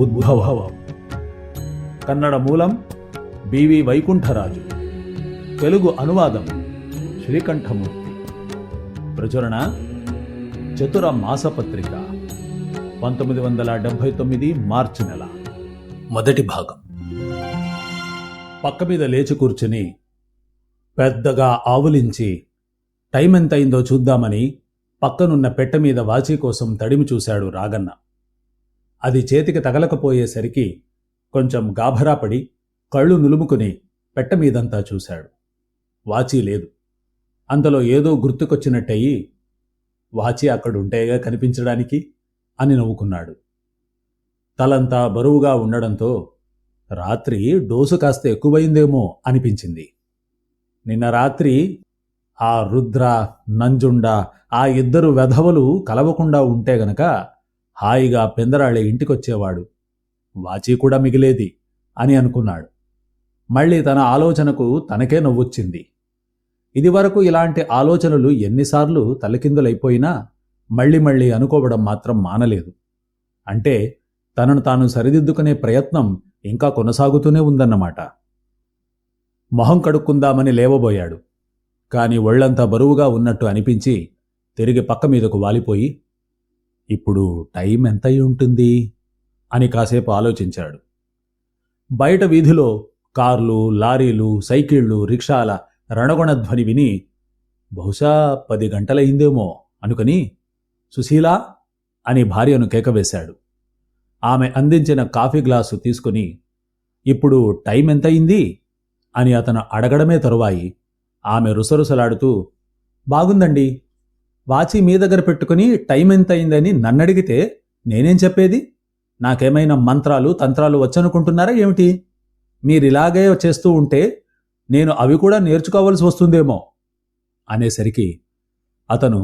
ఉద్భవం. కన్నడ మూలం బివి వైకుంఠరాజు, తెలుగు అనువాదం శ్రీకంఠమూర్తి. ప్రచురణ చతుర మాసపత్రిక, 1979 మార్చి నెల. మొదటి భాగం. పక్క మీద లేచి కూర్చుని పెద్దగా ఆవులించి టైం ఎంతయిందో చూద్దామని పక్కనున్న పెట్టె మీద వాచీ కోసం తడిమి చూశాడు రాగన్న. అది చేతికి తగలకపోయేసరికి కొంచెం గాభరాపడి కళ్ళు నులుముకుని పెట్టె మీదంతా చూశాడు. వాచీ లేదు. అంతలో ఏదో గుర్తుకొచ్చినట్టయి, వాచీ అక్కడుంటేగా కనిపించడానికి అని నవ్వుకున్నాడు. తలంతా బరువుగా ఉండడంతో రాత్రి డోసు కాస్త ఎక్కువైందేమో అనిపించింది. నిన్న రాత్రి ఆ రుద్ర, నంజుండ, ఆ ఇద్దరు వెధవలు కలవకుండా ఉంటే గనక హాయిగా పెందరాళే ఇంటికొచ్చేవాడు, వాచీ కూడా మిగిలేది అని అనుకున్నాడు. మళ్ళీ తన ఆలోచనకు తనకే నవ్వొచ్చింది. ఇదివరకు ఇలాంటి ఆలోచనలు ఎన్నిసార్లు తలకిందులైపోయినా మళ్ళీ మళ్ళీ అనుకోవడం మాత్రం మానలేదు. అంటే తనను తాను సరిదిద్దుకునే ప్రయత్నం ఇంకా కొనసాగుతూనే ఉందన్నమాట. మొహం కడుక్కుందామని లేవబోయాడు. కాని ఒళ్లంతా బరువుగా ఉన్నట్టు అనిపించి తిరిగి పక్క మీదకు వాలిపోయి, ఇప్పుడు టైం ఎంతయి ఉంటుంది అని కాసేపు ఆలోచించాడు. బయట వీధిలో కార్లు, లారీలు, సైకిళ్లు, రిక్షాల రణగొణధ్వని విని బహుశా 10 గంటలయిందేమో అనుకుని సుశీలా అని భార్యను కేకవేశాడు. ఆమె అందించిన కాఫీ గ్లాసు తీసుకుని ఇప్పుడు టైం ఎంతయింది అని అతను అడగడమే తరువాయి ఆమె రుసరుసలాడుతూ, బాగుందండి, వాచీ మీ దగ్గర పెట్టుకుని టైం ఎంతయిందని నన్నడిగితే నేనేం చెప్పేది? నాకేమైనా మంత్రాలు తంత్రాలు వచ్చనుకుంటున్నారా ఏమిటి? మీరిలాగే చేస్తూ ఉంటే నేను అవి కూడా నేర్చుకోవాల్సి వస్తుందేమో అనేసరికి అతను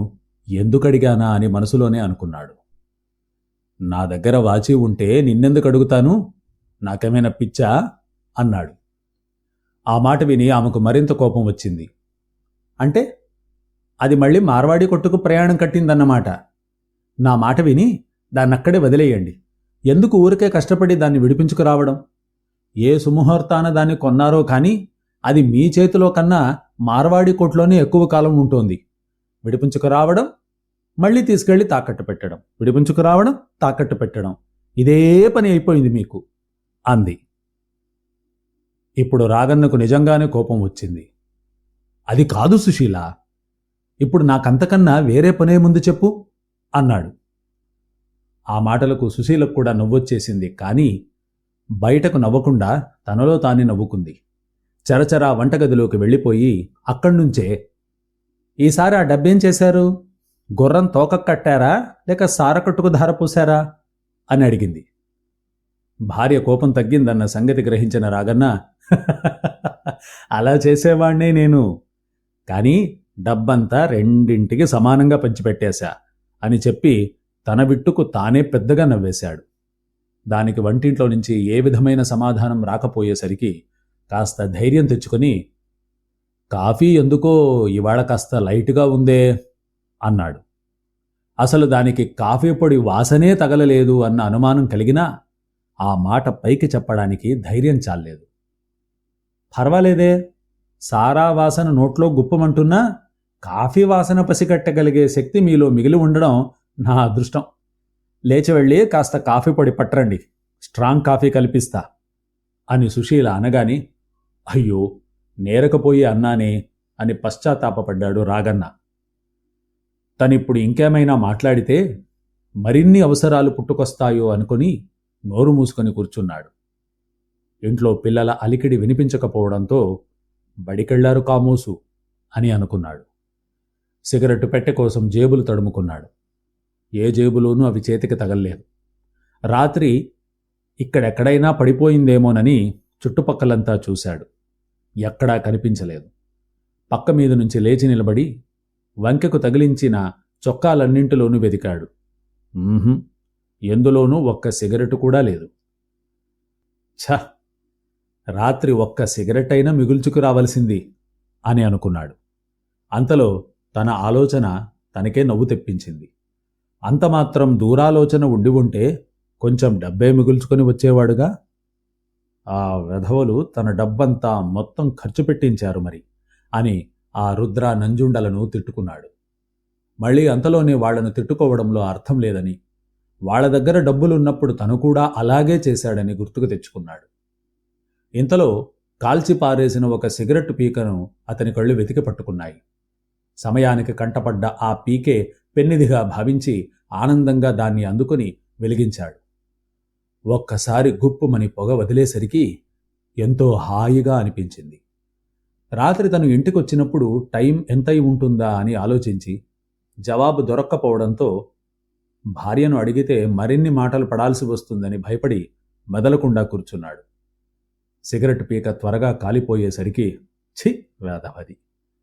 ఎందుకడిగానా అని మనసులోనే అనుకున్నాడు. నా దగ్గర వాచీ ఉంటే నిన్నెందుకు అడుగుతాను? నాకేమైనా పిచ్చా అన్నాడు. ఆ మాట విని ఆమెకు మరింత కోపం వచ్చింది. అంటే అది మళ్ళీ మార్వాడి కొట్టుకు ప్రయాణం కట్టిందన్నమాట. నా మాట విని దాన్నక్కడే వదిలేయండి. ఎందుకు ఊరికే కష్టపడి దాన్ని విడిపించుకురావడం? ఏ సుముహూర్తాన దాన్ని కొన్నారో కానీ అది మీ చేతిలో కన్నా మార్వాడి కొట్లోనే ఎక్కువ కాలం ఉంటోంది. విడిపించుకురావడం, మళ్ళీ తీసుకెళ్లి తాకట్టు పెట్టడం, విడిపించుకురావడం, తాకట్టు పెట్టడం, ఇదే పని అయిపోయింది మీకు అంది. ఇప్పుడు రాగన్నకు నిజంగానే కోపం వచ్చింది. అది కాదు సుశీల, ఇప్పుడు నాకంతకన్నా వేరే పనేముంది చెప్పు అన్నాడు. ఆ మాటలకు సుశీలకు కూడా నవ్వొచ్చేసింది. కానీ బయటకు నవ్వకుండా తనలో తానే నవ్వుకుంది. చరచరా వంటగదిలోకి వెళ్ళిపోయి అక్కడ్నుంచే, ఈసారి ఆ డబ్బేం చేశారు? గుర్రం తోక కట్టారా లేక సారకట్టుకు ధార పూశారా అని అడిగింది. భార్య కోపం తగ్గిందన్న సంగతి గ్రహించిన రాగన్న, అలా చేసేవాణ్ణే నేను, కానీ డబ్బంతా రెండింటికి సమానంగా పంచిపెట్టేశా అని చెప్పి తన విట్టుకు తానే పెద్దగా నవ్వేశాడు. దానికి వంటింట్లో నుంచి ఏ విధమైన సమాధానం రాకపోయేసరికి కాస్త ధైర్యం తెచ్చుకొని, కాఫీ ఎందుకో ఇవాళ కాస్త లైట్గా ఉందే అన్నాడు. అసలు దానికి కాఫీ పొడి వాసనే తగలలేదు అన్న అనుమానం కలిగినా ఆ మాట పైకి చెప్పడానికి ధైర్యం చాలేదు. పర్వాలేదే, సారా వాసన నోట్లో గుప్పమంటున్నా కాఫీ వాసన పసిగట్టగలిగే శక్తి మీలో మిగిలి ఉండడం నా అదృష్టం. లేచి వెళ్ళి కాస్త కాఫీ పొడి పట్టరండి, స్ట్రాంగ్ కాఫీ కల్పిస్తా అని సుశీల అనగాని, అయ్యో నేరకపోయి అన్నానే అని పశ్చాత్తాపపడ్డాడు రాగన్న. తనిప్పుడు ఇంకేమైనా మాట్లాడితే మరిన్ని అవసరాలు పుట్టుకొస్తాయో అనుకుని నోరు మూసుకొని కూర్చున్నాడు. ఇంట్లో పిల్లల అలికిడి వినిపించకపోవడంతో బడికెళ్లారు కామోసు అని అనుకున్నాడు. సిగరెట్టు పెట్టె కోసం జేబులు తడుముకున్నాడు. ఏ జేబులోనూ అవి చేతికి తగల్లేదు. రాత్రి ఇక్కడెక్కడైనా పడిపోయిందేమోనని చుట్టుపక్కలంతా చూశాడు. ఎక్కడా కనిపించలేదు. పక్క మీద నుంచి లేచి నిలబడి వంకెకు తగిలించిన చొక్కాలన్నింటిలోనూ వెదికాడు. ఎందులోనూ ఒక్క సిగరెట్టు కూడా లేదు. ఛ, రాత్రి ఒక్క సిగరెట్ అయినా మిగుల్చుకురావలసింది అని అనుకున్నాడు. అంతలో తన ఆలోచన తనకే నవ్వు తెప్పించింది. అంతమాత్రం దూరాలోచన ఉండి ఉంటే కొంచెం డబ్బే మిగుల్చుకొని వచ్చేవాడుగా. ఆ వెధవలు తన డబ్బంతా మొత్తం ఖర్చు పెట్టించారు మరి అని ఆ రుద్ర నంజుండలను తిట్టుకున్నాడు. మళ్ళీ అంతలోనే వాళ్లను తిట్టుకోవడంలో అర్థం లేదని, వాళ్ల దగ్గర డబ్బులున్నప్పుడు తను కూడా అలాగే చేశాడని గుర్తుకు తెచ్చుకున్నాడు. ఇంతలో కాల్చి పారేసిన ఒక సిగరెట్టు పీకను అతని కళ్ళు వెతికి పట్టుకున్నాయి. సమయానికి కంటపడ్డ ఆ పీకే పెన్నిదిగా భావించి ఆనందంగా దాన్ని అందుకుని వెలిగించాడు. ఒక్కసారి గుప్పుమని పొగ వదిలేసరికి ఎంతో హాయిగా అనిపించింది. రాత్రి తను ఇంటికొచ్చినప్పుడు టైం ఎంతై ఉంటుందా అని ఆలోచించి జవాబు దొరక్కపోవడంతో భార్యను అడిగితే మరిన్ని మాటలు పడాల్సి వస్తుందని భయపడి మెదలకుండా కూర్చున్నాడు. సిగరెట్ పీక త్వరగా కాలిపోయేసరికి ఛీ వేదవది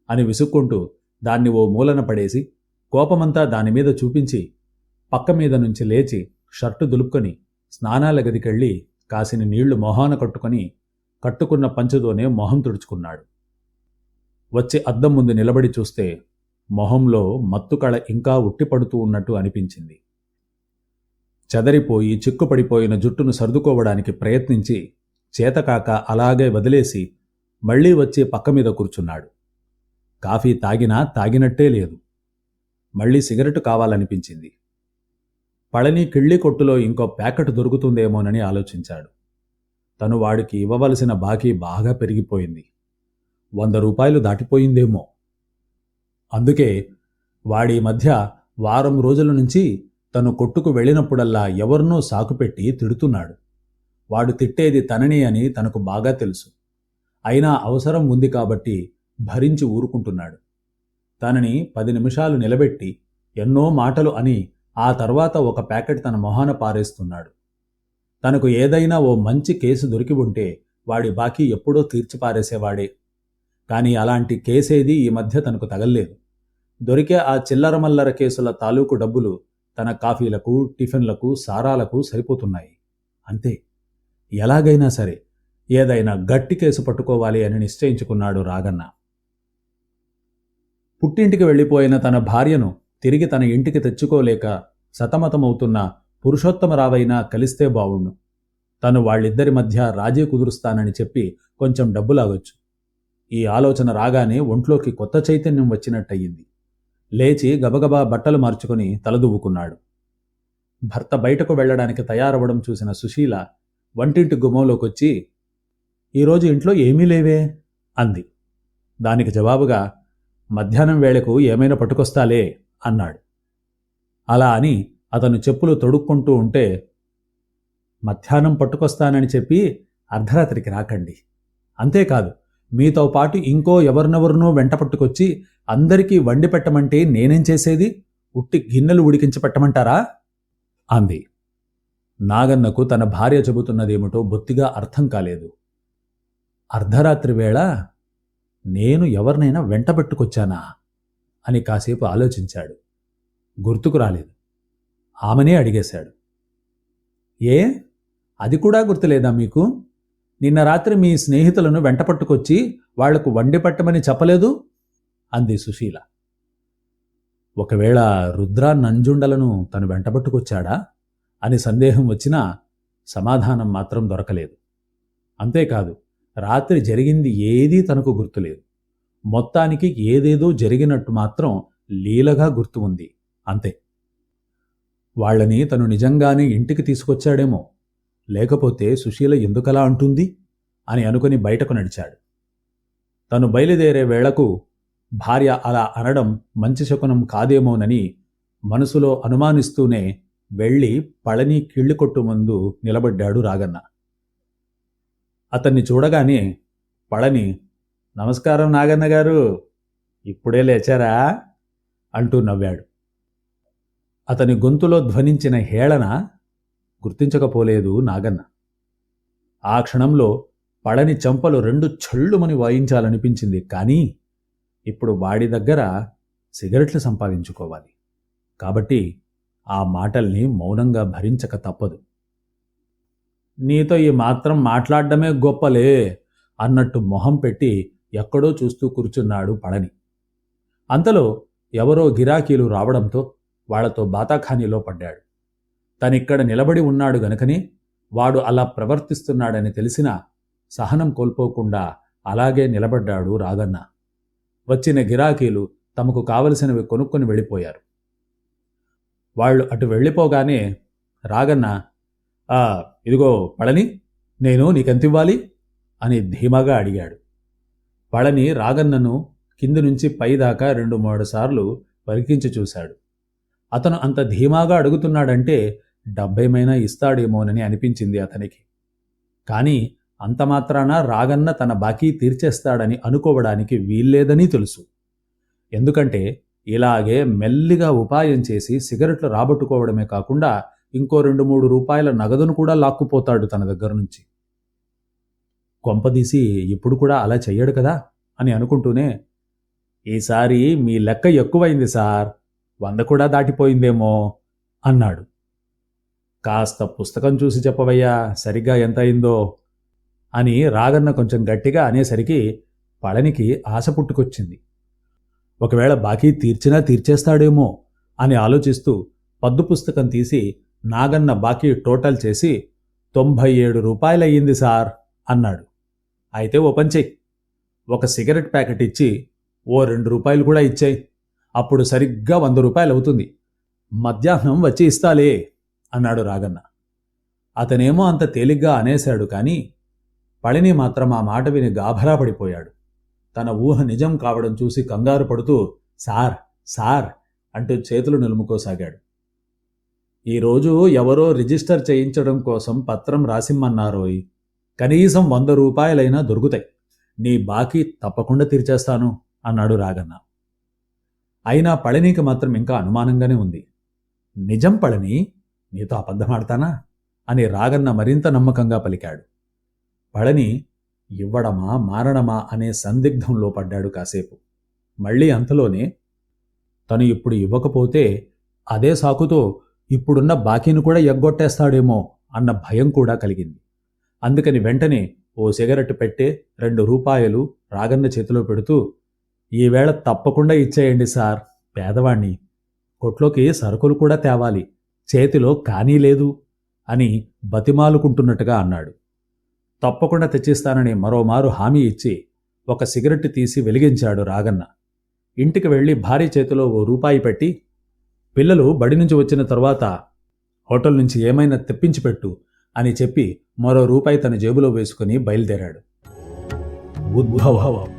అని విసుక్కుంటూ దాన్ని ఓ మూలన పడేసి కోపమంతా దానిమీద చూపించి పక్క మీద నుంచి లేచి షర్టు దులుపుకొని స్నానాల గదికెళ్ళి కాసిని నీళ్లు మొహాన కట్టుకున్న పంచుతోనే మొహం తుడుచుకున్నాడు. వచ్చి అద్దం ముందు నిలబడి చూస్తే మొహంలో మత్తుకళ ఇంకా ఉట్టిపడుతూ ఉన్నట్టు అనిపించింది. చెదరిపోయి చిక్కుపడిపోయిన జుట్టును సర్దుకోవడానికి ప్రయత్నించి చేతకాక అలాగే వదిలేసి మళ్లీ వచ్చి పక్క మీద కూర్చున్నాడు. కాఫీ తాగినా తాగినట్టే లేదు. మళ్లీ సిగరెట్ కావాలనిపించింది. పళని కిళ్ళి కొట్టులో ఇంకో ప్యాకెట్ దొరుకుతుందేమోనని ఆలోచించాడు. తను వాడికి ఇవ్వవలసిన బాకీ బాగా పెరిగిపోయింది. 100 రూపాయలు దాటిపోయిందేమో. అందుకే వాడి మధ్య వారం రోజుల నుంచి తను కొట్టుకు వెళ్ళినప్పుడల్లా ఎవరినో సాకుపెట్టి తిడుతున్నాడు. వాడు తిట్టేది తనని అని తనకు బాగా తెలుసు. అయినా అవసరం ఉంది కాబట్టి భరించి ఊరుకుంటున్నాడు. తనని 10 నిమిషాలు నిలబెట్టి ఎన్నో మాటలు అని ఆ తర్వాత ఒక ప్యాకెట్ తన మొహాన పారేస్తున్నాడు. తనకు ఏదైనా ఓ మంచి కేసు దొరికి ఉంటే వాడి బాకీ ఎప్పుడో తీర్చిపారేసేవాడే. కాని అలాంటి కేసేదీ ఈ మధ్య తనకు తగల్లేదు. దొరికే ఆ చిల్లరమల్లర కేసుల తాలూకు డబ్బులు తన కాఫీలకు, టిఫిన్లకు, సారాలకు సరిపోతున్నాయి. అంతే. ఎలాగైనా సరే ఏదైనా గట్టి కేసు పట్టుకోవాలి అని నిశ్చయించుకున్నాడు రాగన్న. పుట్టింటికి వెళ్ళిపోయిన తన భార్యను తిరిగి తన ఇంటికి తెచ్చుకోలేక సతమతమవుతున్న పురుషోత్తమరావైనా కలిస్తే బావుణ్ణు. తను వాళ్ళిద్దరి మధ్య రాజీ కుదురుస్తానని చెప్పి కొంచెం డబ్బులాగొచ్చు. ఈ ఆలోచన రాగానే ఒంట్లోకి కొత్త చైతన్యం వచ్చినట్టయింది. లేచి గబగబా బట్టలు మార్చుకుని తలదువ్వుకున్నాడు. భర్త బయటకు వెళ్లడానికి తయారవడం చూసిన సుశీల వంటింటి గుమ్మంలోకొచ్చి, ఈరోజు ఇంట్లో ఏమీ లేవే అంది. దానికి జవాబుగా, మధ్యాహ్నం వేళకు ఏమైనా పట్టుకొస్తాలే అన్నాడు. అలా అని అతను చెప్పులు తొడుక్కుంటూ ఉంటే, మధ్యాహ్నం పట్టుకొస్తానని చెప్పి అర్ధరాత్రికి రాకండి. అంతేకాదు, మీతో పాటు ఇంకో ఎవరినెవరినో వెంట పట్టుకొచ్చి అందరికీ వండి పెట్టమంటే నేనేం చేసేది? ఉట్టి గిన్నెలు ఉడికించి పెట్టమంటారా అంది. నాగన్నకు తన భార్య చెబుతున్నదేమిటో బొత్తిగా అర్థం కాలేదు. అర్ధరాత్రి వేళ నేను ఎవరినైనా వెంట పెట్టుకొచ్చానా అని కాసేపు ఆలోచించాడు. గుర్తుకు రాలేదు. ఆమెనే అడిగేశాడు. ఏ, అది కూడా గుర్తులేదా మీకు? నిన్న రాత్రి మీ స్నేహితులను వెంటపట్టుకొచ్చి వాళ్లకు వండి పట్టమని చెప్పలేదు అంది సుశీల. ఒకవేళ రుద్ర నంజుండలను తను వెంటబట్టుకొచ్చాడా అని సందేహం వచ్చినా సమాధానం మాత్రం దొరకలేదు. అంతేకాదు, రాత్రి జరిగింది ఏదీ తనకు గుర్తులేదు. మొత్తానికి ఏదేదో జరిగినట్టు మాత్రం లీలగా గుర్తు ఉంది. అంతే. వాళ్లని తను నిజంగానే ఇంటికి తీసుకొచ్చాడేమో, లేకపోతే సుశీల ఎందుకలా అంటుంది అని అనుకుని బయటకు నడిచాడు. తను బయలుదేరే వేళకు భార్య అలా అనడం మంచి శకునం కాదేమోనని మనసులో అనుమానిస్తూనే వెళ్ళి పళని కిళ్ళికొట్టు ముందు నిలబడ్డాడు రాగన్న. అతన్ని చూడగానే పళని, నమస్కారం నాగన్న గారు, ఇప్పుడే లేచారా అంటూ నవ్వాడు. అతని గొంతులో ధ్వనించిన హేళన గుర్తించకపోలేదు నాగన్న. ఆ క్షణంలో పళని చెంపలు 2 ఛళ్ళుమని వాయించాలనిపించింది. కానీ ఇప్పుడు వాడి దగ్గర సిగరెట్లు సంపాదించుకోవాలి కాబట్టి ఆ మాటల్ని మౌనంగా భరించక తప్పదు. నీతో ఈ మాత్రం మాట్లాడడమే గొప్పలే అన్నట్టు మొహం పెట్టి ఎక్కడో చూస్తూ కూర్చున్నాడు పళని. అంతలో ఎవరో గిరాకీలు రావడంతో వాళ్లతో బాతాఖానీలో పడ్డాడు. తనిక్కడ నిలబడి ఉన్నాడు గనుకనే వాడు అలా ప్రవర్తిస్తున్నాడని తెలిసినా సహనం కోల్పోకుండా అలాగే నిలబడ్డాడు రాగన్న. వచ్చిన గిరాకీలు తమకు కావలసినవి కొనుక్కొని వెళ్ళిపోయారు. వాళ్ళు అటు వెళ్ళిపోగానే రాగన్న, ఇదిగో పళని, నేను నీకెంతివ్వాలి అని ధీమాగా అడిగాడు. పళని రాగన్నను కింది నుంచి పైదాకా 2-3 సార్లు పరికించి చూశాడు. అతను అంత ధీమాగా అడుగుతున్నాడంటే డబ్బేమైనా ఇస్తాడేమోనని అనిపించింది అతనికి. కానీ అంతమాత్రాన రాగన్న తన బాకీ తీర్చేస్తాడని అనుకోవడానికి వీల్లేదని తెలుసు. ఎందుకంటే ఇలాగే మెల్లిగా ఉపాయం చేసి సిగరెట్లు రాబట్టుకోవడమే కాకుండా ఇంకో 2-3 రూపాయల నగదును కూడా లాక్కుపోతాడు తన దగ్గర నుంచి. కొంపదీసి ఇప్పుడు కూడా అలా చెయ్యడు కదా అని అనుకుంటూనే, ఈసారి మీ లెక్క ఎక్కువైంది సార్, 100 కూడా దాటిపోయిందేమో అన్నాడు. కాస్త పుస్తకం చూసి చెప్పవయ్యా, సరిగ్గా ఎంత అయిందో అని రాగన్న కొంచెం గట్టిగా అనేసరికి పళనికి ఆశ పుట్టుకొచ్చింది. ఒకవేళ బాకీ తీర్చినా తీర్చేస్తాడేమో అని ఆలోచిస్తూ పద్దు పుస్తకం తీసి నాగన్న బాకీ టోటల్ చేసి 97 రూపాయలయ్యింది సార్ అన్నాడు. అయితే ఓ పని చెయ్యి, ఒక సిగరెట్ ప్యాకెట్ ఇచ్చి ఓ 2 రూపాయలు కూడా ఇచ్చాయి, అప్పుడు సరిగ్గా 100 రూపాయలు అవుతుంది. మధ్యాహ్నం వచ్చి ఇస్తాలే అన్నాడు రాగన్న. అతనేమో అంత తేలిగ్గా అనేశాడు, కానీ పళని మాత్రం ఆ మాట విని గాభరా పడిపోయాడు. తన ఊహ నిజం కావడం చూసి కంగారు పడుతూ సార్ సార్ అంటూ చేతులు నిలుముకోసాగాడు. ఈరోజు ఎవరో రిజిస్టర్ చేయించడం కోసం పత్రం రాసిమ్మన్నారోయ్, కనీసం 100 రూపాయలైనా దొరుకుతాయి, నీ బాకీ తప్పకుండా తీర్చేస్తాను అన్నాడు రాగన్న. అయినా పళనికి మాత్రం ఇంకా అనుమానంగానే ఉంది. నిజం పళని, నీతో అబద్ధమాడతానా అని రాగన్న మరింత నమ్మకంగా పలికాడు. పళని ఇవ్వడమా మారణమా అనే సందిగ్ధంలో పడ్డాడు కాసేపు. మళ్ళీ అంతలోనే తను ఇప్పుడు ఇవ్వకపోతే అదే సాకుతో ఇప్పుడున్న బాకీని కూడా ఎగ్గొట్టేస్తాడేమో అన్న భయం కూడా కలిగింది. అందుకని వెంటనే ఓ సిగరెట్ పెట్టే 2 రూపాయలు రాగన్న చేతిలో పెడుతూ, ఈవేళ తప్పకుండా ఇచ్చేయండి సార్, పేదవాణ్ణి, కొట్లోకి సరుకులు కూడా తేవాలి, చేతిలో కానీ లేదు అని బతిమాలుకుంటున్నట్టుగా అన్నాడు. తప్పకుండా తెచ్చిస్తానని మరోమారు హామీ ఇచ్చి ఒక సిగరెట్ తీసి వెలిగించాడు రాగన్న. ఇంటికి వెళ్లి భార్య చేతిలో ఓ రూపాయి పెట్టి, పిల్లలు బడి నుంచి వచ్చిన తరువాత హోటల్ నుంచి ఏమైనా తెప్పించిపెట్టు అని చెప్పి మరో రూపాయి తన జేబులో వేసుకుని బయలుదేరాడు. ఉద్భవం